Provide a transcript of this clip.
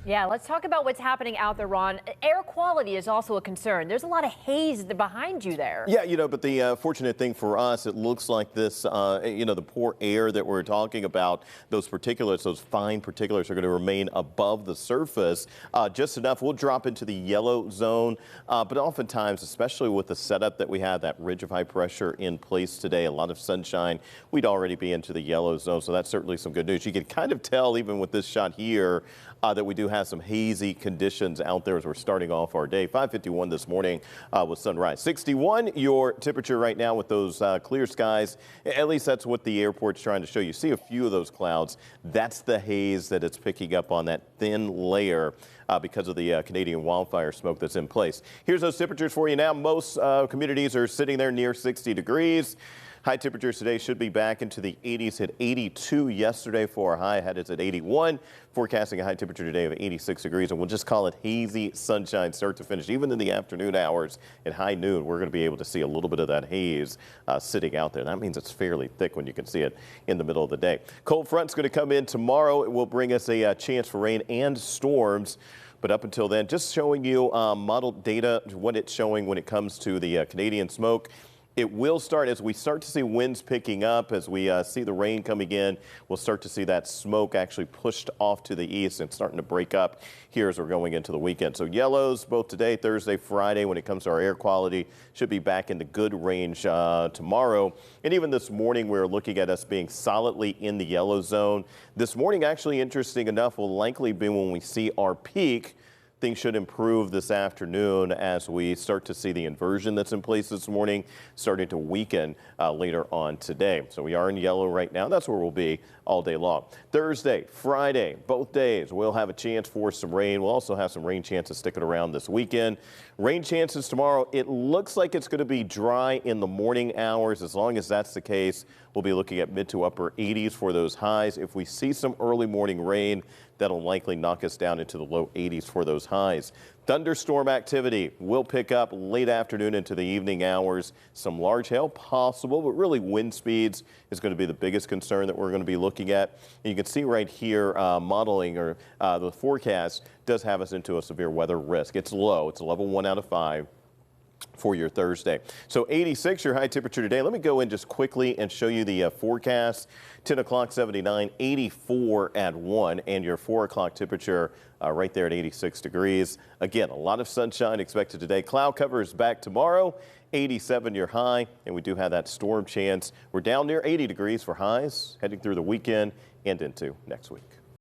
Yeah, let's talk about what's happening out there, Ron. Air quality is also a concern. There's a lot of haze behind you there. Yeah, but the fortunate thing for us, it looks like this, the poor air that we're talking about, those particulates, those fine particulates are going to remain above the surface just enough. We'll drop into the yellow zone, but oftentimes, especially with the setup that we have, that ridge of high pressure in place today, a lot of sunshine, we'd already be into the yellow zone. So that's certainly some good news. You can kind of tell even with this shot here that we do have some hazy conditions out there as we're starting off our day. 5:51 this morning with sunrise. 61 your temperature right now with those clear skies. At least that's what the airport's trying to show you. See a few of those clouds. That's the haze that it's picking up on, that thin layer because of the Canadian wildfire smoke that's in place. Here's those temperatures for you now. Most communities are sitting there near 60 degrees. High temperatures today should be back into the 80s, hit 82 yesterday for a high, had it at 81. Forecasting a high temperature today of 86 degrees, and we'll just call it hazy sunshine start to finish. Even in the afternoon hours at high noon, we're going to be able to see a little bit of that haze sitting out there. That means it's fairly thick when you can see it in the middle of the day. Cold front's going to come in tomorrow. It will bring us a chance for rain and storms. But up until then, just showing you modeled data, what it's showing when it comes to the Canadian smoke. It will start as we start to see winds picking up, as we see the rain coming in. We'll start to see that smoke actually pushed off to the east and starting to break up here as we're going into the weekend. So yellows both today, Thursday, Friday, when it comes to our air quality, should be back in the good range tomorrow. And even this morning, we're looking at us being solidly in the yellow zone. This morning, actually, interesting enough, will likely be when we see our peak. Things should improve this afternoon as we start to see the inversion that's in place this morning starting to weaken later on today. So we are in yellow right now. That's where we'll be all day long. Thursday, Friday, both days, we'll have a chance for some rain. We'll also have some rain chances sticking around this weekend. Rain chances tomorrow. It looks like it's going to be dry in the morning hours. As long as that's the case, we'll be looking at mid to upper 80s for those highs. If we see some early morning rain, that'll likely knock us down into the low 80s for those highs. Thunderstorm activity will pick up late afternoon into the evening hours. Some large hail possible, but really wind speeds is going to be the biggest concern that we're going to be looking at. And you can see right here modeling or the forecast does have us into a severe weather risk. It's low. It's a level 1 out of 5. For your Thursday. So 86 your high temperature today. Let me go in just quickly and show you the forecast. 10 o'clock 79, 84 at 1, and your 4 o'clock temperature right there at 86 degrees. Again, a lot of sunshine expected today. Cloud cover is back tomorrow. 87 your high, and we do have that storm chance. We're down near 80 degrees for highs heading through the weekend and into next week.